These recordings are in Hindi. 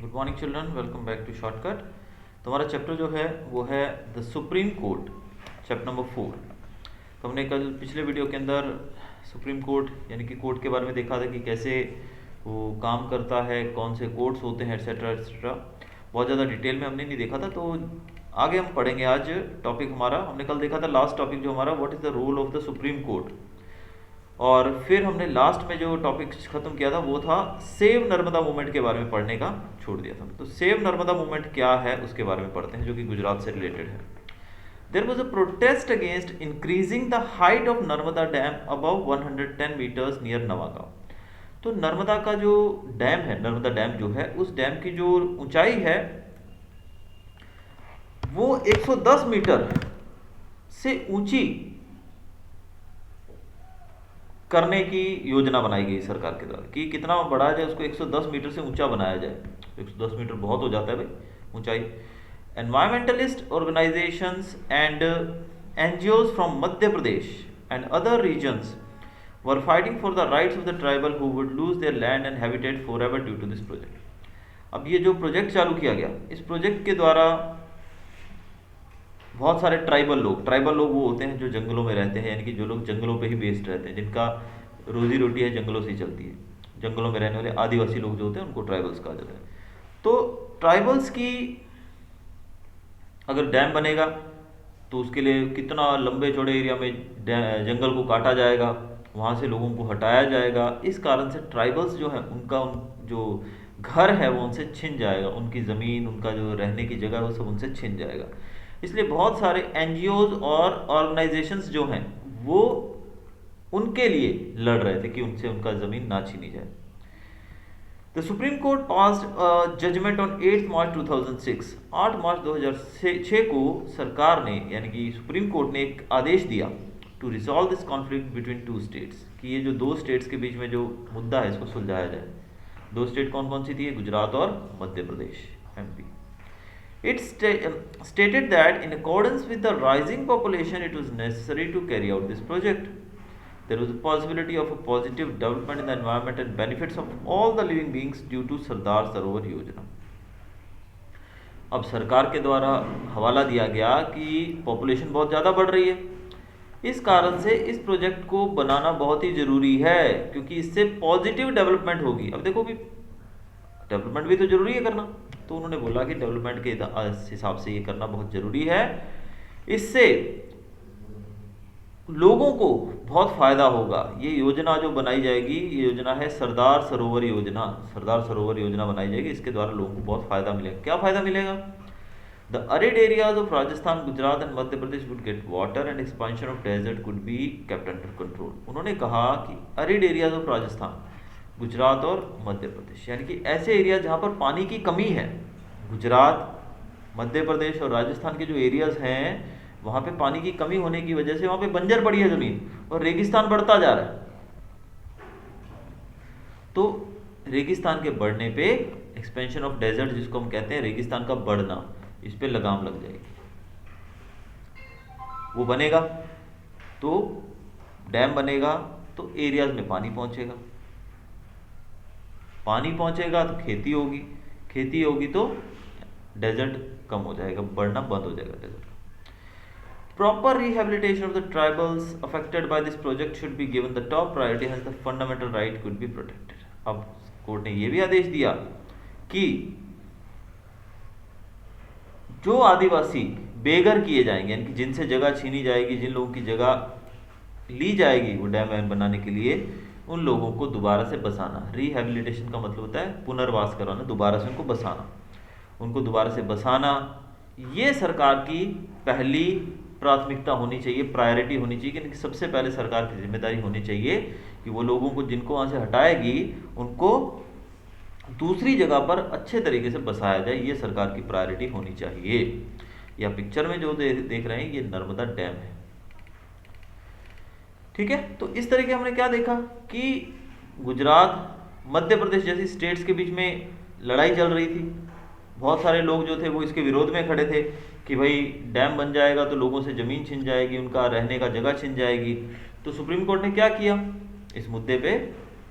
Good morning children, welcome back to shortcut. तुम्हारा चैप्टर जो है वो है the supreme Court, chapter number 4। तो हमने कल पिछले वीडियो के अंदर सुप्रीम कोर्ट यानी कि कोर्ट के बारे में देखा था कि कैसे वो काम करता है, कौन से कोर्ट्स होते हैं, एट्सेट्रा एट्सेट्रा। बहुत ज़्यादा डिटेल में हमने नहीं देखा था, तो आगे हम पढ़ेंगे। आज टॉपिक हमारा, हमने कल देखा था लास्ट टॉपिक जो हमारा, what is the role of the supreme Court. और फिर हमने लास्ट में जो टॉपिक खत्म किया था वो था सेव नर्मदा मूवमेंट के बारे में पढ़ने का छोड़ दिया था। तो सेव नर्मदा मूवमेंट क्या है उसके बारे में पढ़ते हैं, जो कि गुजरात से रिलेटेड है। There was a protest against increasing the height of Narmada dam above 110 metres near Navagaon. तो नर्मदा का जो डैम है, नर्मदा डैम जो है, उस डैम की जो ऊंचाई है वो 110 मीटर से ऊंची करने की योजना बनाई गई सरकार के द्वारा कि कितना बढ़ाया जाए उसको, 110 मीटर से ऊंचा बनाया जाए। 110 मीटर बहुत हो जाता है भाई ऊंचाई। Environmentalist organisations and NGOs from Madhya Pradesh and other regions were fighting for the rights of the tribal who would lose their land and habitat for ever due to this project. अब ये जो प्रोजेक्ट चालू किया गया, इस प्रोजेक्ट के द्वारा बहुत सारे ट्राइबल लोग वो होते हैं जो जंगलों में रहते हैं, यानी कि जो लोग जंगलों पे ही बेस्ड रहते हैं, जिनका रोजी रोटी है जंगलों से ही चलती है। जंगलों में रहने वाले आदिवासी लोग जो होते हैं उनको ट्राइबल्स कहा जाता है। तो ट्राइबल्स की अगर डैम बनेगा तो उसके लिए कितना लंबे चौड़े एरिया में जंगल को काटा जाएगा, वहाँ से लोगों को हटाया जाएगा। इस कारण से ट्राइबल्स जो है उनका जो घर है वो उनसे छिन जाएगा, उनकी ज़मीन, उनका जो रहने की जगह है वो सब उनसे छिन जाएगा। इसलिए बहुत सारे एनजीओज और ऑर्गेनाइजेशंस जो हैं वो उनके लिए लड़ रहे थे कि उनसे उनका ज़मीन ना छीनी जाए। The supreme Court passed judgement on 8 March 2006। 8 March 2006 को सरकार ने यानी कि सुप्रीम कोर्ट ने एक आदेश दिया to resolve this conflict between two states, कि ये जो दो स्टेट्स के बीच में जो मुद्दा है इसको सुलझाया जाए। दो स्टेट कौन कौन सी थी? गुजरात और मध्य प्रदेश, MP. It stated that in accordance with the rising population, it was necessary to carry out this project. There was a possibility of a positive development in the environment and benefits of all the living beings due to Sardar Sarovar योजना। अब सरकार के द्वारा हवाला दिया गया कि पॉपुलेशन बहुत ज़्यादा बढ़ रही है, इस कारण से इस प्रोजेक्ट को बनाना बहुत ही ज़रूरी है, क्योंकि इससे पॉजिटिव डेवलपमेंट होगी। अब देखो भी, डेवलपमेंट भी तो जरूरी है करना, तो उन्होंने बोला कि डेवलपमेंट के हिसाब से ये करना बहुत ज़रूरी है। इससे लोगों को बहुत फ़ायदा होगा। ये योजना जो बनाई जाएगी, ये योजना है सरदार सरोवर योजना। सरदार सरोवर योजना बनाई जाएगी, इसके द्वारा लोगों को बहुत फ़ायदा मिलेगा। क्या फ़ायदा मिलेगा? The arid areas of Rajasthan, Gujarat and Madhya Pradesh would get water and expansion of desert could be kept under control. उन्होंने कहा कि arid areas of Rajasthan, Gujarat और मध्य प्रदेश, यानी कि ऐसे एरिया जहाँ पर पानी की कमी है, गुजरात, मध्य प्रदेश और राजस्थान के जो एरियाज हैं वहाँ पे पानी की कमी होने की वजह से वहाँ पे बंजर पड़ी है ज़मीन और रेगिस्तान बढ़ता जा रहा है। तो रेगिस्तान के बढ़ने पे एक्सपेंशन ऑफ डेजर्ट, जिसको हम कहते हैं रेगिस्तान का बढ़ना, इस पे लगाम लग जाएगी। वो बनेगा तो डैम बनेगा तो एरियाज में पानी पहुँचेगा, पानी पहुंचेगा तो खेती होगी, खेती होगी तो डेजर्ट कम हो जाएगा, बढ़ना बंद हो जाएगा desert. Proper rehabilitation of the tribals affected by this project should be given the top priority, has the fundamental right could be protected. अब कोर्ट ने यह भी आदेश दिया कि जो आदिवासी बेघर किए जाएंगे, यानी कि जिनसे जगह छीनी जाएगी, जिन लोगों की जगह ली जाएगी वो डैम वैम बनाने के लिए, उन लोगों को दोबारा से बसाना। रिहेबिलिटेशन का मतलब होता है पुनर्वास करवाना, दोबारा से उनको बसाना, उनको दोबारा से बसाना। ये सरकार की पहली प्राथमिकता होनी चाहिए, प्रायोरिटी होनी चाहिए, कि सबसे पहले सरकार की जिम्मेदारी होनी चाहिए कि वो लोगों को जिनको वहाँ से हटाएगी उनको दूसरी जगह पर अच्छे तरीके से बसाया जाए। ये सरकार की प्रायोरिटी होनी चाहिए। या पिक्चर में जो देख रहे हैं ये नर्मदा डैम है, ठीक है। तो इस तरीके हमने क्या देखा कि गुजरात, मध्य प्रदेश जैसी स्टेट्स के बीच में लड़ाई चल रही थी। बहुत सारे लोग जो थे वो इसके विरोध में खड़े थे कि भाई डैम बन जाएगा तो लोगों से ज़मीन छिन जाएगी, उनका रहने का जगह छिन जाएगी। तो सुप्रीम कोर्ट ने क्या किया? इस मुद्दे पे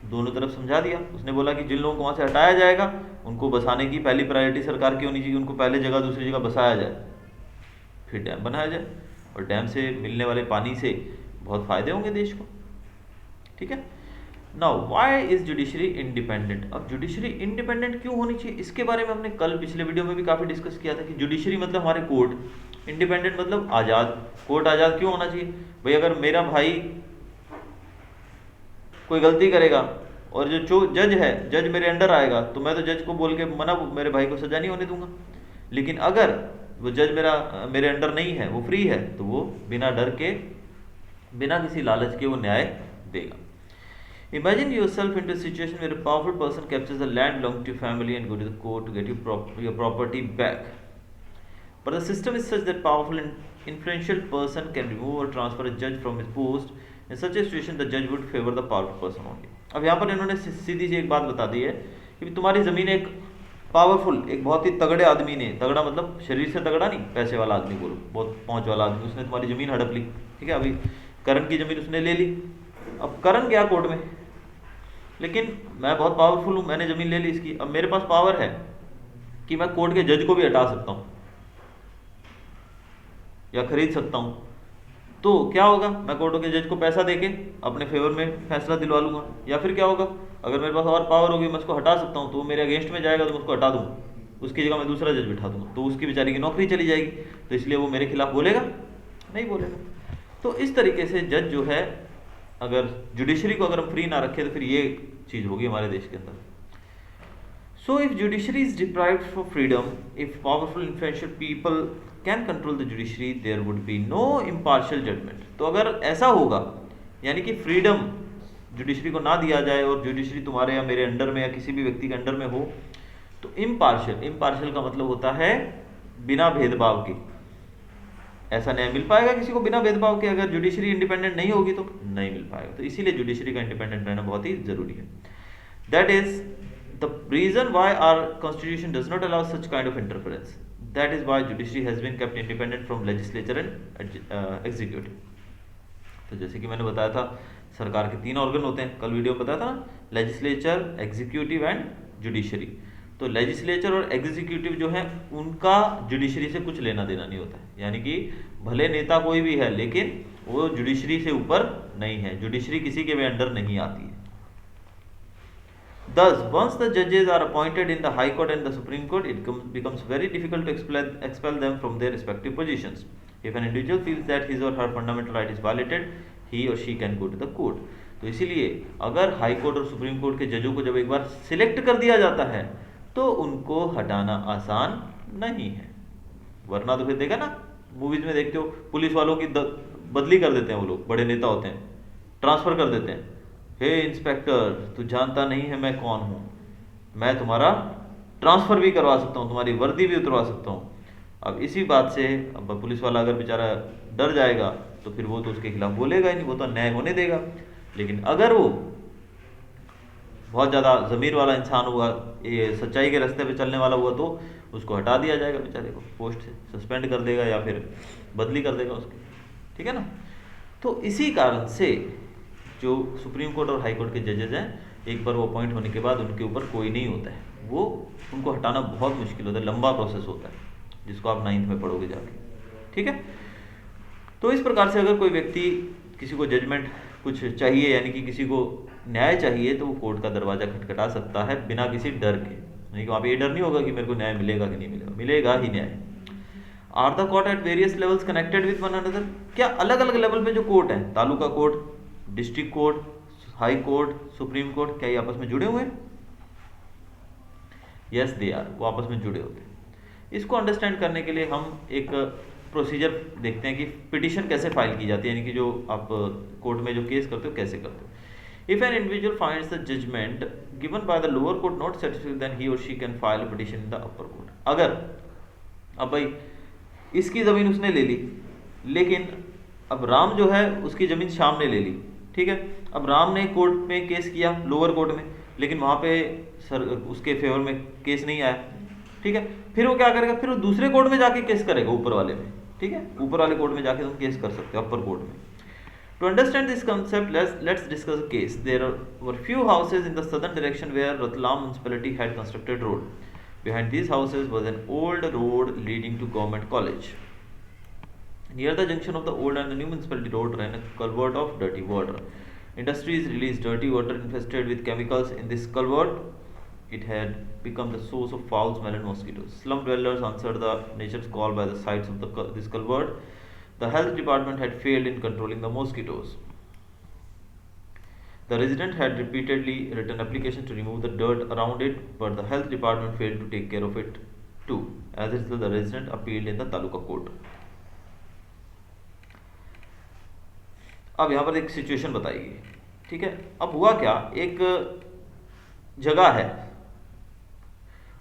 दोनों तरफ समझा दिया। उसने बोला कि जिन लोगों को वहाँ से हटाया जाएगा उनको बसाने की पहली प्रायोरिटी सरकार की होनी चाहिए, उनको पहले जगह दूसरी जगह बसाया जाए, फिर डैम बनाया जाए, और डैम से मिलने वाले पानी से बहुत फ़ायदे होंगे देश को। ठीक है। Now why is judiciary independent. अब जुडिशरी इंडिपेंडेंट क्यों होनी चाहिए, इसके बारे में हमने कल पिछले वीडियो में भी काफ़ी डिस्कस किया था कि जुडिशरी मतलब हमारे कोर्ट, इंडिपेंडेंट मतलब आज़ाद। कोर्ट आज़ाद क्यों होना चाहिए भाई, अगर मेरा भाई कोई गलती करेगा और जो जज है, जज मेरे अंडर आएगा, तो मैं तो जज को बोल के मना, मेरे भाई को सजा नहीं होने दूंगा। लेकिन अगर वो जज मेरे अंडर नहीं है, वो फ्री है, तो वो बिना डर के, बिना किसी लालच के वो न्याय देगा। Imagine yourself into a situation where a powerful person captures the land belonging to your family and go to the court to get your property back. But the system is such that powerful and influential person can remove or transfer a judge from his post. In such a situation, the judge would favor the powerful person only. अब यहाँ पर इन्होंने सीधी सी एक बात बता दी है कि तुम्हारी ज़मीन एक पावरफुल, एक बहुत ही तगड़े आदमी ने, तगड़ा मतलब शरीर से तगड़ा नहीं, पैसे वाला आदमी बोलो, बहुत पहुँच वाला आदमी, उसने तुम्हारी ज़मीन हड़प ली। ठीक है, अभी करण की ज़मीन उसने ले ली। अब करण गया कोर्ट में, लेकिन मैं बहुत पावरफुल हूँ, मैंने ज़मीन ले ली इसकी। अब मेरे पास पावर है कि मैं कोर्ट के जज को भी हटा सकता हूँ या खरीद सकता हूँ। तो क्या होगा, मैं कोर्ट के जज को पैसा देके अपने फेवर में फैसला दिलवा लूँगा। या फिर क्या होगा, अगर मेरे पास और पावर होगी, मैं उसको हटा सकता हूँ, तो वो मेरे अगेंस्ट में जाएगा, तो मैं उसको हटा दूँगा, उसकी जगह मैं दूसरा जज बिठा दूँगा, तो उसकी बेचारी की नौकरी चली जाएगी। तो इसलिए वो मेरे खिलाफ बोलेगा नहीं, बोलेगा। तो इस तरीके से जज जो है, अगर जुडिशरी को अगर हम फ्री ना रखें तो फिर ये चीज़ होगी हमारे देश के अंदर। So if judiciary is deprived for freedom, if powerful influential people can control the judiciary, there would be no impartial judgment. तो अगर ऐसा होगा, यानी कि फ्रीडम जुडिशरी को ना दिया जाए और जुडिशरी तुम्हारे या मेरे अंडर में या किसी भी व्यक्ति के अंडर में हो, तो इम्पार्शियल का मतलब होता है बिना भेदभाव के। ऐसा न्याय मिल पाएगा किसी को बिना भेदभाव के, अगर जुडिशरी इंडिपेंडेंट नहीं होगी तो नहीं मिल पाएगा। तो इसीलिए जुडिशरी का इंडिपेंडेंट रहना बहुत ही जरूरी है। That is the reason why our constitution does not allow such kind of interference. That is why judiciary has been kept independent from legislature and executive. तो जैसे कि मैंने बताया था, सरकार के 3 ऑर्गन होते हैं, कल वीडियो में बताया था ना, लेजिस्लेचर, एग्जीक्यूटिव एंड जुडिशरी। तो लेजिस्लेचर और एग्जीक्यूटिव जो है उनका जुडिशरी से कुछ लेना देना नहीं होता है, यानी कि भले नेता कोई भी है लेकिन वो जुडिशरी से ऊपर नहीं है, जुडिशरी किसी के भी अंडर नहीं आती है। Thus, once the judges are appointed in the High Court and the Supreme Court, it becomes very difficult to expel them from their respective positions. If an individual feels that his or her fundamental right is violated, he or she can go to the court. तो इसीलिए अगर हाई कोर्ट और सुप्रीम कोर्ट के जजों को जब एक बार सिलेक्ट कर दिया जाता है तो उनको हटाना आसान नहीं है। वरना तो फिर देखा ना, मूवीज में देखते हो, पुलिस वालों की बदली कर देते हैं, वो लोग बड़े नेता होते हैं, ट्रांसफर कर देते हैं। हे इंस्पेक्टर, तू जानता नहीं है मैं कौन हूँ, मैं तुम्हारा ट्रांसफर भी करवा सकता हूँ, तुम्हारी वर्दी भी उतरवा सकता हूँ। अब इसी बात से अब पुलिस वाला अगर बेचारा डर जाएगा तो फिर वो तो उसके खिलाफ बोलेगा ही नहीं, वो तो न्याय होने देगा। लेकिन अगर वो बहुत ज़्यादा ज़मीर वाला इंसान हुआ, ये सच्चाई के रास्ते पे चलने वाला हुआ, तो उसको हटा दिया जाएगा, बेचारे को पोस्ट से सस्पेंड कर देगा या फिर बदली कर देगा उसकी। ठीक है ना। तो इसी कारण से जो सुप्रीम कोर्ट और हाई कोर्ट के जजेज हैं, एक बार वो अपॉइंट होने के बाद उनके ऊपर कोई नहीं होता है, वो उनको हटाना बहुत मुश्किल होता है, लंबा प्रोसेस होता है, जिसको आप 9th में पढ़ोगे जाके। ठीक है। तो इस प्रकार से अगर कोई व्यक्ति, किसी को जजमेंट कुछ चाहिए, यानी कि किसी को न्याय चाहिए, तो वो कोर्ट का दरवाजा खटखटा सकता है बिना किसी डर के। नहीं कि वहाँ पे ये डर नहीं होगा कि मेरे को न्याय मिलेगा कि नहीं मिलेगा, मिलेगा ही न्याय। Are the court at various levels connected with one another. क्या अलग अलग लेवल पे जो कोर्ट है, taluka court, district court, high court, supreme court, क्या ये आपस में जुड़े हुए हैं? यस दे आर, वो आपस में जुड़े होते हैं। इसको अंडरस्टैंड करने के लिए हम एक प्रोसीजर देखते हैं कि पिटीशन कैसे फाइल की जाती है, यानी कि जो आप कोर्ट में जो केस करते हो कैसे करते हो। If an individual finds the judgment given by the lower court not satisfactory, then he or she can file a petition in the upper court. अगर अब भाई इसकी ज़मीन उसने ले ली, लेकिन अब राम जो है उसकी ज़मीन श्याम ने ले ली। ठीक है। अब राम ने कोर्ट में केस किया, लोअर कोर्ट में, लेकिन वहाँ पे उसके फेवर में केस नहीं आया। ठीक है। फिर वो क्या करेगा, फिर वो दूसरे कोर्ट में जाके केस करेगा, ऊपर वाले में। ठीक है। ऊपर वाले कोर्ट में जाके तुम केस कर सकते हो, अपर कोर्ट में। To understand this concept, let's discuss a case. Were few houses in the southern direction where Ratlam municipality had constructed road. Behind these houses was an old road leading to government college. Near the junction of the old and the new municipality road ran a culvert of dirty water. Industries released dirty water infested with chemicals in this culvert. It had become the source of foul smell and mosquitoes. Slum dwellers answered the nature's call by the sides of this culvert. The health department had failed in controlling the mosquitoes. The resident had repeatedly written applications to remove the dirt around it, but the health department failed to take care of it too. As a result, the resident appealed in the taluka court. अब यहाँ पर एक सिचुएशन बताई गई, ठीक है. अब हुआ क्या, एक जगह है,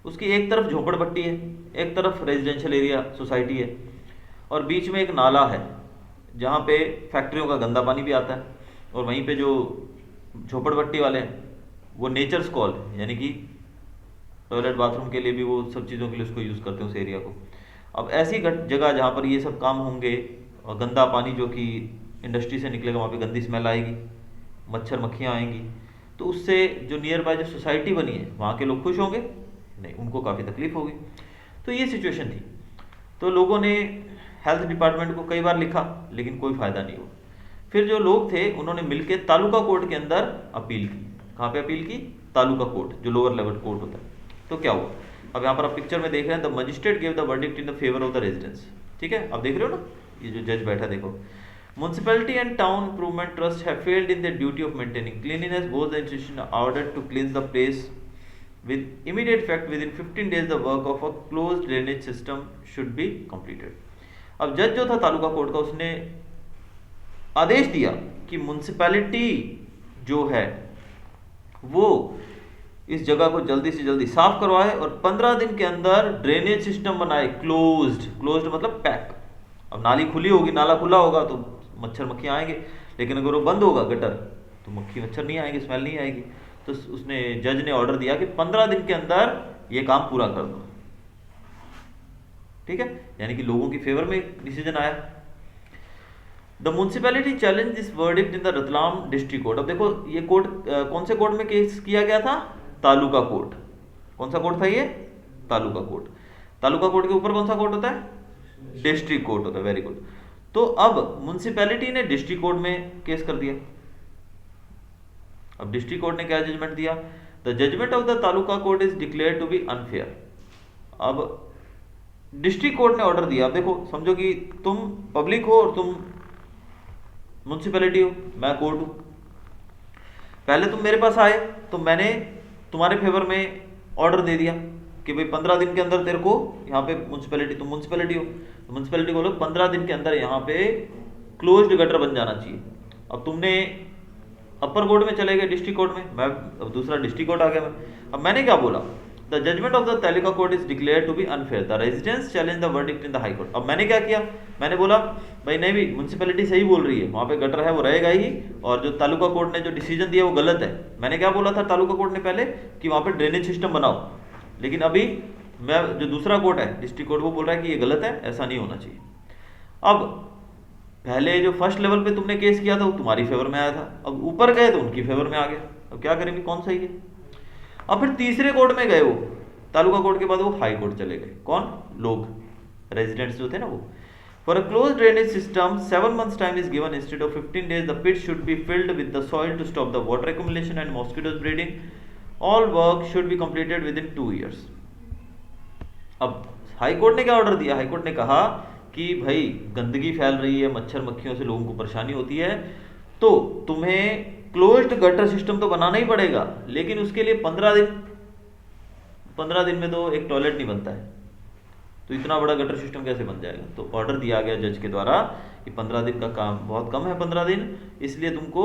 उसकी एक तरफ झोपड़पट्टी है, एक तरफ रेजिडेंशियल एरिया सोसाइटी है, और बीच में एक नाला है जहाँ पे फैक्ट्रियों का गंदा पानी भी आता है, और वहीं पे जो झोपड़पट्टी वाले हैं वो नेचर्स कॉल यानी कि टॉयलेट बाथरूम के लिए भी वो सब चीज़ों के लिए उसको यूज़ करते हैं उस एरिया को. अब ऐसी जगह जहाँ पर ये सब काम होंगे और गंदा पानी जो कि इंडस्ट्री से निकलेगा, वहाँ पे गंदी स्मेल आएगी, मच्छर मक्खियाँ आएंगी, तो उससे जो नियर बाय जो सोसाइटी बनी है वहाँ के लोग खुश होंगे नहीं, उनको काफ़ी तकलीफ होगी. तो ये सिचुएशन थी. तो लोगों ने हेल्थ डिपार्टमेंट को कई बार लिखा लेकिन कोई फ़ायदा नहीं हुआ. फिर जो लोग थे उन्होंने मिलकर तालुका कोर्ट के अंदर अपील की. कहाँ पे अपील की? तालुका कोर्ट, जो लोअर लेवल कोर्ट होता है. तो क्या हुआ, अब यहाँ पर आप पिक्चर में देख रहे हैं, the magistrate gave the verdict in the favour of the residents. ठीक है, आप देख रहे हो ना, ये जो जज बैठा देखो. Municipality and town improvement trust have failed in their duty of maintaining cleanliness. Both the institutions are ordered to cleanse the place with immediate effect. Within 15 days, the work of a closed drainage system should be completed. अब जज जो था तालुका कोर्ट का, उसने आदेश दिया कि म्युनिसिपैलिटी जो है वो इस जगह को जल्दी से जल्दी साफ करवाए और 15 दिन के अंदर ड्रेनेज सिस्टम बनाए. क्लोज्ड मतलब पैक. अब नाली खुली होगी, नाला खुला होगा तो मच्छर मक्खियाँ आएंगे, लेकिन अगर वो बंद होगा गटर तो मक्खी मच्छर नहीं आएंगे, स्मेल नहीं आएगी. तो उसने जज ने ऑर्डर दिया कि 15 दिन के अंदर ये काम पूरा कर दो. ठीक है, यानी कि लोगों की फेवर में डिसीजन आया. The municipality challenge this verdict in the Ratlam district court. अब देखो ये कोर्ट कौन से कोर्ट में केस किया गया था? तालुका कोर्ट. कौन सा कोर्ट था ये? तालुका कोर्ट. तालुका कोर्ट के ऊपर कौन सा कोर्ट होता है? डिस्ट्रिक्ट कोर्ट होता है. Very good. तो अब म्युनिसिपैलिटी ने डिस्ट्रिक्ट कोर्ट में केस कर दिया. अब डिस्ट्रिक्ट कोर्ट ने क्या जजमेंट दिया? The judgment of the taluka court is declared to be unfair. अब डिस्ट्रिक्ट कोर्ट ने ऑर्डर दिया. अब देखो, समझो कि तुम पब्लिक हो और तुम म्युनिसिपैलिटी हो, मैं कोर्ट हूं. पहले तुम मेरे पास आए तो मैंने तुम्हारे फेवर में ऑर्डर दे दिया कि भाई 15 दिन के अंदर तेरे को यहाँ पे म्युनिसिपैलिटी, तुम म्युनिसिपैलिटी हो तो म्युनिसिपैलिटी को लोग 15 दिन के अंदर यहाँ पे क्लोज्ड गटर बन जाना चाहिए. अब तुमने अपर कोर्ट में चले गए, डिस्ट्रिक्ट कोर्ट में, मैं अब दूसरा डिस्ट्रिक्ट कोर्ट आ गया मैं. अब मैंने क्या बोला? The judgment of the taluka court is declared to be unfair. The residents challenge the verdict in the high court. अब मैंने क्या किया? मैंने बोला भाई नहीं भी, म्युनिसिपैलिटी सही बोल रही है, वहाँ पे गटर है वो रहेगा ही, और जो तालुका कोर्ट ने जो डिसीजन दिया वो गलत है. मैंने क्या बोला था तालुका कोर्ट ने पहले कि वहाँ पे ड्रेनेज सिस्टम बनाओ, लेकिन अभी मैं जो दूसरा कोर्ट है डिस्ट्रिक्ट कोर्ट वो बोल रहा है कि ये गलत है, ऐसा नहीं होना चाहिए. अब पहले जो फर्स्ट लेवल पे तुमने केस किया था वो तुम्हारी फेवर में आया था, अब ऊपर गए तो उनकी फेवर में आ गया. अब क्या करेंगे, कौन सही है? अब फिर तीसरे कोर्ट में गए, वो तालुका कोर्ट के बाद वो हाई कोर्ट चले गए. कौन? लोग, रेजिडेंट्स जो थे ना वो. For a close drainage system 7 months time is given instead of 15 days. The pit should be filled with the soil to stop the water accumulation and mosquitoes breeding. All work should be completed within 2 years. अब हाई कोर्ट ने क्या ऑर्डर दिया? हाई कोर्ट ने कहा कि भाई गंदगी फैल रही है, मच्छर मक्खियों से लोगों को परेशानी होती है, तो तुम्हें क्लोज्ड गटर सिस्टम तो बनाना ही पड़ेगा, लेकिन उसके लिए 15 दिन में तो एक टॉयलेट नहीं बनता है, तो इतना बड़ा गटर सिस्टम कैसे बन जाएगा? तो ऑर्डर दिया गया जज के द्वारा कि 15 दिन का काम बहुत कम है, 15 दिन, इसलिए तुमको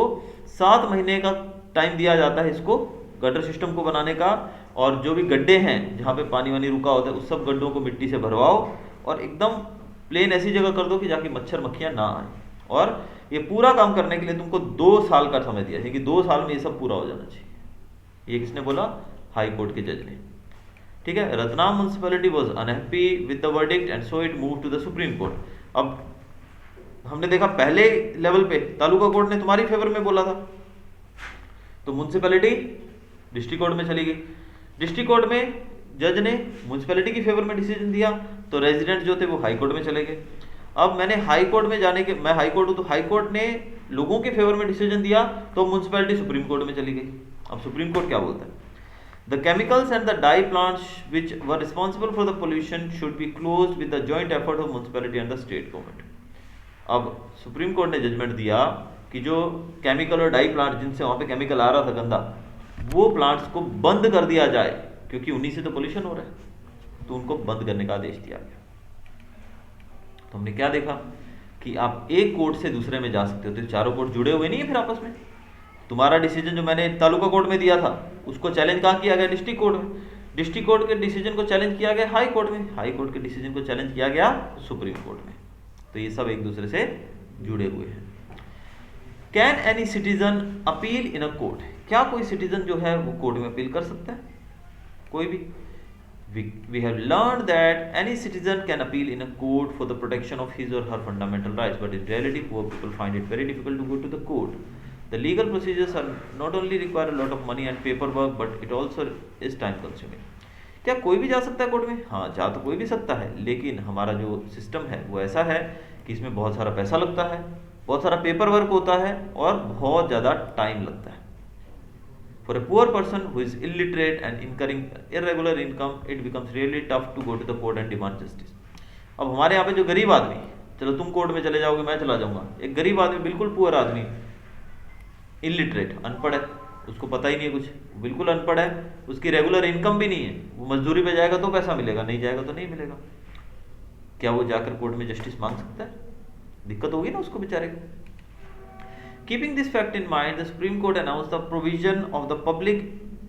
7 महीने का टाइम दिया जाता है इसको गटर सिस्टम को बनाने का. और जो भी गड्ढे हैं जहाँ पे पानी वानी रुका होता है उस सब गड्ढों को मिट्टी से भरवाओ और एकदम प्लेन ऐसी जगह कर दो कि जाके मच्छर मक्खियाँ ना आए. और ये पूरा काम करने के लिए तुमको 2 साल का समय दिया है कि 2 साल में ये सब पूरा हो जाना चाहिए. ये किसने बोला? हाई कोर्ट के जज ने. ठीक है. Ratlam municipality was unhappy with the verdict and so it move to the supreme court. अब हमने देखा पहले लेवल पे तालुका कोर्ट ने तुम्हारी फेवर में बोला था, तो म्युनिसिपैलिटी डिस्ट्रिक्ट कोर्ट में चली गई। डिस्ट्रिक्ट कोर्ट में जज ने म्युनिसिपैलिटी की फेवर में डिसीजन दिया, तो रेजिडेंट जो थे वो हाई कोर्ट में चले गए। अब मैंने हाई कोर्ट में जाने के, मैं हाई कोर्ट हूँ, तो हाई कोर्ट ने लोगों के फेवर में डिसीजन दिया, तो म्युनिसिपैलिटी सुप्रीम कोर्ट में चली गई। अब सुप्रीम कोर्ट क्या बोलता है? The chemicals and the dye plants which were responsible for the pollution should be closed with the joint effort of municipality and the state government. अब सुप्रीम कोर्ट ने जजमेंट दिया कि जो केमिकल और डाई प्लांट जिनसे वहाँ पे केमिकल आ रहा था गंदा, वो प्लांट्स को बंद कर दिया जाए, क्योंकि उन्हीं से तो पोल्यूशन हो रहा है, तो उनको बंद करने का आदेश दिया गया। तो हमने क्या देखा कि आप एक कोर्ट से दूसरे में जा सकते हो, तो चारों कोर्ट जुड़े हुए नहीं है फिर आपस में। तुम्हारा डिसीजन जो मैंने तालुका कोर्ट में दिया था, उसको चैलेंज कहाँ किया गया? डिस्ट्रिक्ट कोर्ट में। डिस्ट्रिक्ट कोर्ट के डिसीजन को चैलेंज किया गया हाई कोर्ट में। हाई कोर्ट के डिसीजन को चैलेंज किया गया सुप्रीम कोर्ट में। तो ये सब एक दूसरे से जुड़े हुए हैं। Can any citizen appeal in a court? क्या कोई सिटीजन जो है वो कोर्ट में अपील कर सकता है? कोई भी। We have learned that any citizen can appeal in a court for the protection of his or her fundamental rights, but in reality poor people find it very difficult to go to the court. The legal procedures are not only require a lot of money and paperwork, but it also is time consuming. क्या कोई भी जा सकता है कोर्ट में? हाँ, जा तो कोई भी सकता है, लेकिन हमारा जो सिस्टम है वो ऐसा है कि इसमें बहुत सारा पैसा लगता है, बहुत सारा पेपर वर्क होता है और बहुत ज़्यादा टाइम लगता है। For a poor person who is illiterate and incurring irregular income, it becomes really tough to go to the court and demand justice. अब हमारे यहाँ पे जो गरीब आदमी, चलो तुम कोर्ट में चले जाओगे, मैं चला जाऊंगा, एक गरीब आदमी, बिल्कुल पुअर आदमी, इलिटरेट, अनपढ़ है, उसको पता ही नहीं है कुछ, बिल्कुल अनपढ़ है, उसकी रेगुलर इनकम भी नहीं है, वो मजदूरी पे जाएगा तो पैसा मिलेगा, नहीं जाएगा तो नहीं मिलेगा। क्या वो जाकर कोर्ट में जस्टिस मांग सकता है? दिक्कत होगी ना उसको बेचारे को। Keeping this fact in mind, the Supreme Court announced the provision of the public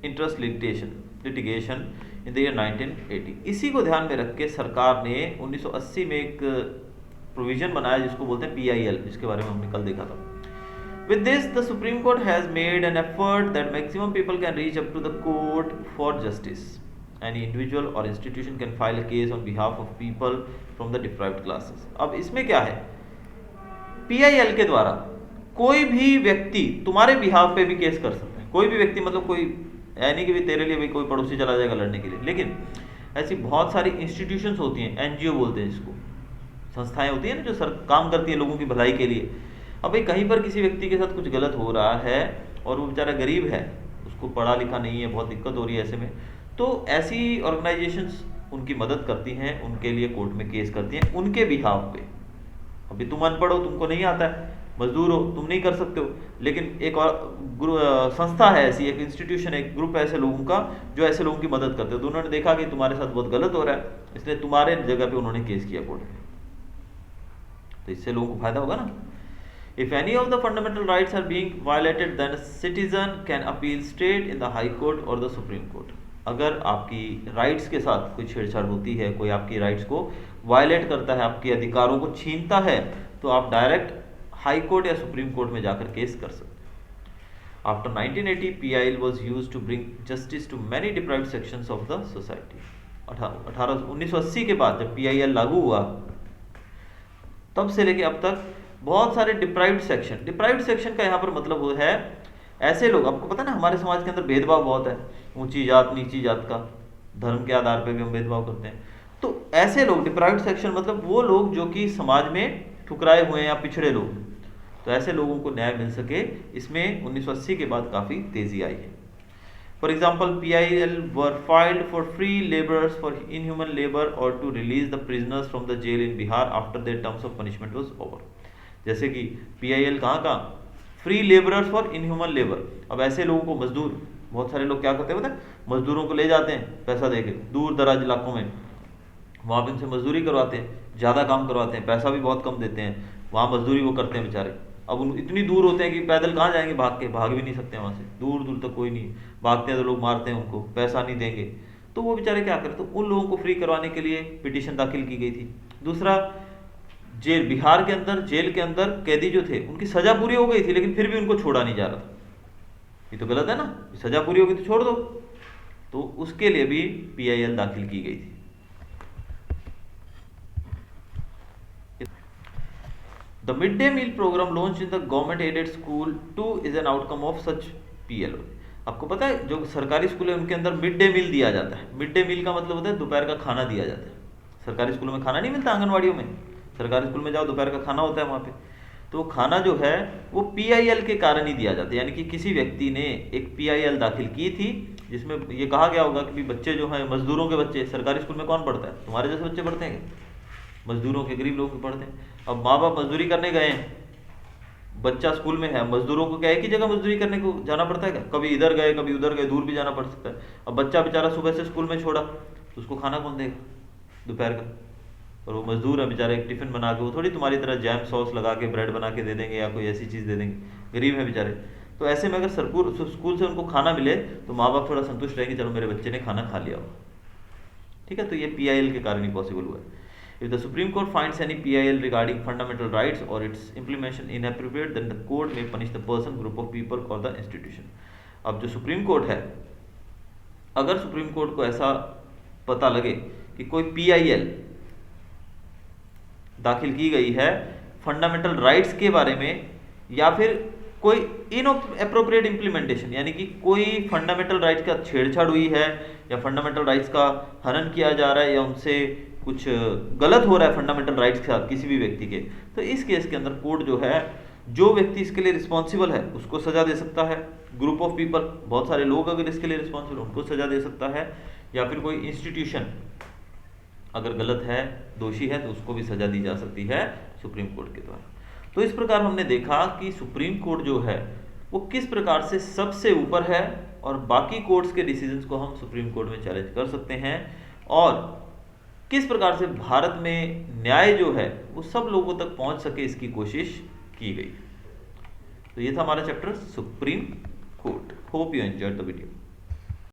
interest litigation in the year 1980. इसी को ध्यान में रख के सरकार ने 1980 में एक प्रोविजन बनाया जिसको बोलते हैं PIL, जिसके बारे में हमने कल देखा था। With this, the Supreme Court has made an effort that maximum people can reach up to the court for justice. Any individual or institution can file a case on behalf of people from the deprived classes. अब इसमें क्या है? PIL के द्वारा कोई भी व्यक्ति तुम्हारे बिहाफ पे भी केस कर सकता है। कोई भी व्यक्ति मतलब कोई यानी कि भी तेरे लिए भी कोई पड़ोसी चला जाएगा लड़ने के लिए, लेकिन ऐसी बहुत सारी इंस्टीट्यूशंस होती हैं, NGO बोलते हैं जिसको, संस्थाएं होती हैं ना जो काम करती हैं लोगों की भलाई के लिए। अब भाई कहीं पर किसी व्यक्ति के साथ कुछ गलत हो रहा है और वो बेचारा गरीब है, उसको पढ़ा लिखा नहीं है, बहुत दिक्कत हो रही है, ऐसे में तो ऐसी ऑर्गेनाइजेशंस उनकी मदद करती हैं, उनके लिए कोर्ट में केस करती हैं उनके बिहाफ पे। अभी तुम अनपढ़ हो, तुमको नहीं आता है, मजदूर हो, तुम नहीं कर सकते हो, लेकिन एक और संस्था है ऐसी, एक इंस्टीट्यूशन है, एक ग्रुप है ऐसे लोगों का जो ऐसे लोगों की मदद करते हैं। तो उन्होंने देखा कि तुम्हारे साथ बहुत गलत हो रहा है, इसलिए तुम्हारे जगह पे उन्होंने केस किया कोर्ट में। तो इससे लोगों को फायदा होगा ना। If any of the fundamental rights are being violated then citizen can appeal straight in the high court और द सुप्रीम कोर्ट। अगर आपकी राइट्स के साथ कोई छेड़छाड़ होती है, कोई आपकी राइट्स को वायलेट करता है, आपके अधिकारों को छीनता है, तो आप डायरेक्ट हाई कोर्ट या सुप्रीम कोर्ट में जाकर केस कर सकते हैं। After 1980 PIL was used to bring justice to many deprived sections of the society. 1980 के बाद जब PIL लागू हुआ, तब से लेके अब तक बहुत सारे डिप्राइव्ड सेक्शन का यहाँ पर मतलब वो है ऐसे लोग, आपको पता है ना हमारे समाज के अंदर भेदभाव बहुत है, ऊंची जात नीची जात का, धर्म के आधार पे भी हम भेदभाव करते हैं। तो ऐसे लोग डिप्राइव्ड सेक्शन मतलब वो लोग जो कि समाज में ठुकराए हुए हैं या पिछड़े लोग, तो ऐसे लोगों को न्याय मिल सके, इसमें 1980 के बाद काफ़ी तेज़ी आई है। For example PIL were filed for free labourers for inhuman labour और to release the prisoners from the jail in Bihar after their terms of punishment was over. जैसे कि PIL कहाँ free labourers for inhuman labour. अब ऐसे लोगों को मजदूर, बहुत सारे लोग क्या करते हैं पता है, मजदूरों को ले जाते हैं पैसा देके दूर दराज इलाकों में, वहाँ पे उनसे मजदूरी करवाते हैं, ज़्यादा काम करवाते हैं, पैसा भी बहुत कम देते हैं, वहाँ मजदूरी वो करते हैं बेचारे। अब उन इतनी दूर होते हैं कि पैदल कहाँ जाएंगे, भाग भी नहीं सकते, वहाँ से दूर दूर तक कोई नहीं, भागते हैं तो लोग मारते हैं उनको, पैसा नहीं देंगे, तो वो बेचारे क्या करते, तो उन लोगों को फ्री करवाने के लिए पिटीशन दाखिल की गई थी। दूसरा, जेल, बिहार के अंदर जेल के अंदर कैदी जो थे उनकी सजा पूरी हो गई थी, लेकिन फिर भी उनको छोड़ा नहीं जा रहा था। ये तो गलत है ना, सजा पूरी हो गई तो छोड़ दो, तो उसके लिए भी PIL दाखिल की गई थी। The mid day meal programme launch in the government aided school too is an outcome of such PLO। आपको पता है जो सरकारी स्कूल है उनके अंदर मिड डे मील दिया जाता है। मिड डे मील का मतलब होता है दोपहर का खाना दिया जाता है। सरकारी स्कूलों में खाना नहीं मिलता, आंगनवाड़ियों में। सरकारी स्कूल में जाओ दोपहर का खाना होता है वहाँ पे। तो वो खाना जो है वो PIL के कारण ही दिया जाता है, यानी कि किसी व्यक्ति ने एक PIL दाखिल की थी जिसमें ये कहा गया होगा कि बच्चे जो हैं मजदूरों के बच्चे, सरकारी स्कूल में कौन पढ़ता है? तुम्हारे जैसे बच्चे पढ़ते हैं क्या? मजदूरों के, गरीब लोग के पढ़ते हैं। अब माँ बाप मजदूरी करने गए हैं, बच्चा स्कूल में है, मजदूरों को क्या एक ही जगह मजदूरी करने को जाना पड़ता है क्या? कभी इधर गए कभी उधर गए, दूर भी जाना पड़ सकता है। अब बच्चा बेचारा सुबह से स्कूल में छोड़ा तो उसको खाना कौन देगा दोपहर का? और वो मजदूर है बेचारा, एक टिफिन बना के, वो थोड़ी तुम्हारी तरह जैम सॉस लगा के ब्रेड बना के दे देंगे या कोई ऐसी चीज़ दे देंगे, गरीब है बेचारे। तो ऐसे में अगर स्कूल से उनको खाना मिले तो माँ बाप थोड़ा संतुष्ट रहेंगे, चलो मेरे बच्चे ने खाना खा लिया हो। ठीक है, तो ये PIL के कारण ही पॉसिबल हुआ है। If the Supreme Court finds any PIL regarding fundamental rights or its implementation inappropriate, then the court may punish the person, group of people or the institution। अब जो सुप्रीम कोर्ट है, अगर सुप्रीम कोर्ट को ऐसा पता लगे कि कोई PIL दाखिल की गई है फंडामेंटल राइट्स के बारे में, या फिर कोई इनअप्रोप्रिएट इम्प्लीमेंटेशन, यानी कि कोई फंडामेंटल राइट्स का छेड़छाड़ हुई है या फंडामेंटल राइट्स का हनन किया जा रहा है या उनसे कुछ गलत हो रहा है फंडामेंटल राइट्स के साथ किसी भी व्यक्ति के, तो इस केस के अंदर कोर्ट जो है जो व्यक्ति इसके लिए रिस्पॉन्सिबल है उसको सजा दे सकता है। ग्रुप ऑफ पीपल, बहुत सारे लोग अगर इसके लिए रिस्पॉन्सिबल उनको सजा दे सकता है, या फिर कोई इंस्टीट्यूशन अगर गलत है, दोषी है, तो उसको भी सजा दी जा सकती है सुप्रीम कोर्ट के द्वारा। तो इस प्रकार हमने देखा कि सुप्रीम कोर्ट जो है वो किस प्रकार से सबसे ऊपर है और बाकी कोर्ट्स के डिसीजंस को हम सुप्रीम कोर्ट में चैलेंज कर सकते हैं, और किस प्रकार से भारत में न्याय जो है वो सब लोगों तक पहुंच सके इसकी कोशिश की गई। तो ये था हमारा chapter supreme court. Hope you enjoyed the video.